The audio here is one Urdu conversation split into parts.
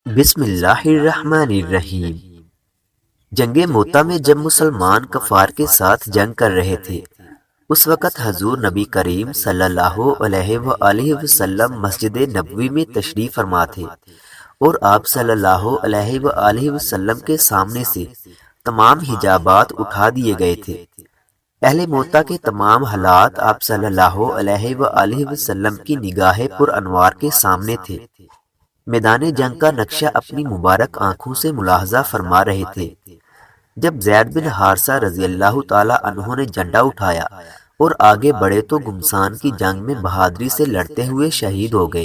بسم اللہ الرحمن الرحیم۔ جنگ موتا میں جب مسلمان کفار کے ساتھ جنگ کر رہے تھے، اس وقت حضور نبی کریم صلی اللہ علیہ وآلہ وسلم مسجد نبوی میں تشریف فرما تھے، اور آپ صلی اللہ علیہ وآلہ وسلم کے سامنے سے تمام حجابات اٹھا دیے گئے تھے۔ اہل موتا کے تمام حالات آپ صلی اللہ علیہ وآلہ وسلم کی نگاہ پر انوار کے سامنے تھے۔ میدان جنگ کا نقشہ اپنی مبارک آنکھوں سے ملاحظہ فرما رہے تھے جب زید بن حارثہ رضی اللہ تعالی عنہ نے جھنڈا اٹھایا اور آگے بڑھے تو گمسان کی جنگ میں بہادری سے لڑتے ہوئے شہید ہو گئے۔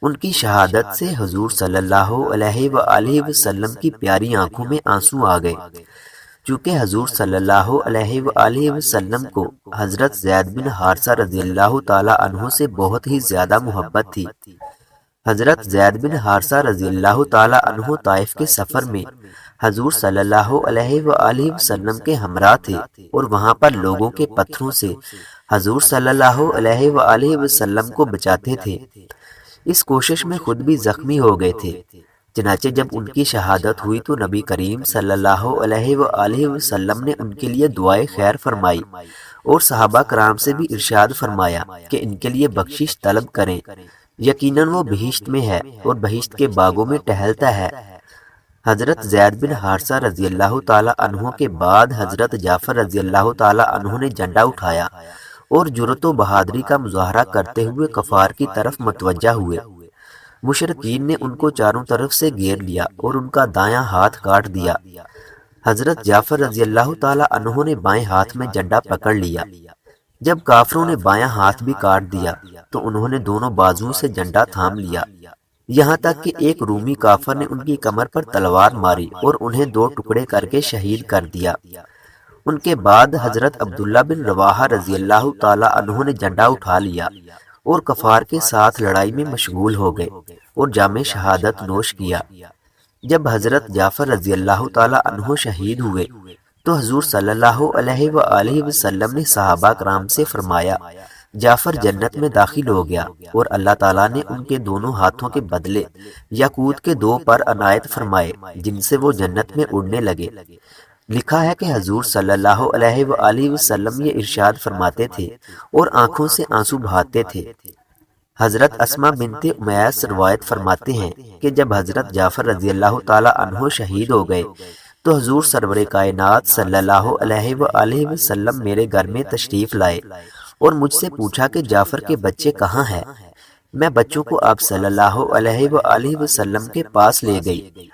ان کی شہادت سے حضور صلی اللہ علیہ وآلہ وسلم کی پیاری آنکھوں میں آنسو آ گئے، چونکہ حضور صلی اللہ علیہ وآلہ وسلم کو حضرت زید بن حارثہ رضی اللہ تعالی عنہ سے بہت ہی زیادہ محبت تھی۔ حضرت زید بن حارثہ رضی اللہ تعالی عنہ طائف کے سفر میں حضور صلی اللہ علیہ وآلہ وسلم کے ہمراہ تھے، اور وہاں پر لوگوں کے پتھروں سے حضور صلی اللہ علیہ وآلہ وسلم کو بچاتے تھے۔ اس کوشش میں خود بھی زخمی ہو گئے تھے، چنانچہ جب ان کی شہادت ہوئی تو نبی کریم صلی اللہ علیہ وآلہ وسلم نے ان کے لیے دعائے خیر فرمائی، اور صحابہ کرام سے بھی ارشاد فرمایا کہ ان کے لیے بخشش طلب کریں، یقیناً وہ بہشت میں ہے اور بہشت کے باغوں میں ٹہلتا ہے۔ حضرت زید بن حارثہ رضی اللہ تعالی عنہ کے بعد حضرت جعفر رضی اللہ تعالی عنہ نے جھنڈا اٹھایا اور جرأت و بہادری کا مظاہرہ کرتے ہوئے کفار کی طرف متوجہ ہوئے۔ مشرکین نے ان کو چاروں طرف سے گھیر لیا اور ان کا دایاں ہاتھ کاٹ دیا۔ حضرت جعفر رضی اللہ تعالی عنہ نے بائیں ہاتھ میں جھنڈا پکڑ لیا۔ جب کافروں نے بایاں ہاتھ بھی کاٹ دیا تو انہوں نے دونوں بازوؤں سے جھنڈا تھام لیا، یہاں تک کہ ایک رومی کافر نے ان کی کمر پر تلوار ماری اور انہیں دو ٹکڑے کر کے شہید کر دیا۔ ان کے بعد حضرت عبداللہ بن رواحہ رضی اللہ تعالی عنہ نے جھنڈا اٹھا لیا اور کفار کے ساتھ لڑائی میں مشغول ہو گئے اور جام شہادت نوش کیا۔ جب حضرت جعفر رضی اللہ تعالی عنہ شہید ہوئے تو حضور صلی اللہ علیہ وآلہ وسلم نے صحابہ کرام سے فرمایا، جعفر جنت میں داخل ہو گیا، اور اللہ تعالیٰ نے ان کے دونوں ہاتھوں کے بدلے یاقوت کے 2 پر عنایت فرمائے جن سے وہ جنت میں اڑنے لگے۔ لکھا ہے کہ حضور صلی اللہ علیہ وآلہ وسلم یہ ارشاد فرماتے تھے اور آنکھوں سے آنسو بہاتے تھے۔ حضرت اسماء بنت امیس روایت فرماتے ہیں کہ جب حضرت جعفر رضی اللہ تعالی عنہ شہید ہو گئے تو حضور سرور کائنات صلی اللہ علیہ وآلہ وسلم میرے گھر میں تشریف لائے اور مجھ سے پوچھا کہ جعفر کے بچے کہاں ہیں؟ میں بچوں کو آپ صلی اللہ علیہ وآلہ وسلم کے پاس لے گئی۔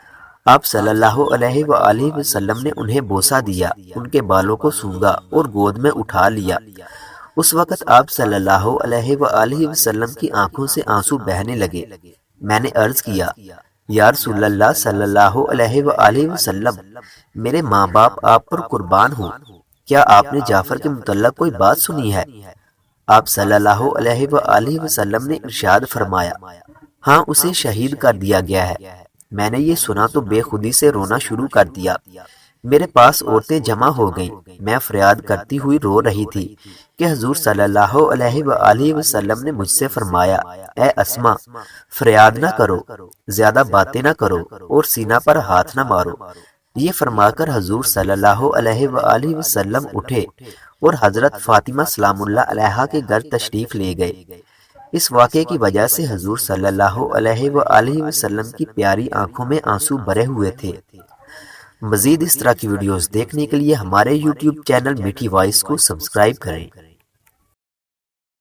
آپ صلی اللہ علیہ وآلہ وسلم نے انہیں بوسہ دیا، ان کے بالوں کو سونگھا اور گود میں اٹھا لیا۔ اس وقت آپ صلی اللہ علیہ وآلہ وسلم کی آنکھوں سے آنسو بہنے لگے۔ میں نے عرض کیا، یا رسول اللہ صلی اللہ علیہ وآلہ وسلم، میرے ماں باپ آپ پر قربان ہوں، کیا آپ نے جعفر کے متعلق کوئی بات سنی ہے؟ آپ صلی اللہ علیہ وآلہ وسلم نے ارشاد فرمایا، ہاں، اسے شہید کر دیا گیا ہے۔ میں نے یہ سنا تو بے خودی سے رونا شروع کر دیا۔ میرے پاس عورتیں جمع ہو گئیں، میں فریاد کرتی ہوئی رو رہی تھی کہ حضور صلی اللہ علیہ وآلہ وسلم نے مجھ سے فرمایا، اے اسماء، فریاد نہ کرو، زیادہ باتیں نہ کرو اور سینہ پر ہاتھ نہ مارو۔ یہ فرما کر حضور صلی اللہ علیہ وآلہ وسلم اٹھے اور حضرت فاطمہ سلام اللہ علیہا کے گھر تشریف لے گئے۔ اس واقعے کی وجہ سے حضور صلی اللہ علیہ وآلہ وسلم کی پیاری آنکھوں میں آنسو بھرے ہوئے تھے۔ مزید اس طرح کی ویڈیوز دیکھنے کے لیے ہمارے یوٹیوب چینل میٹھی وائس کو سبسکرائب کریں۔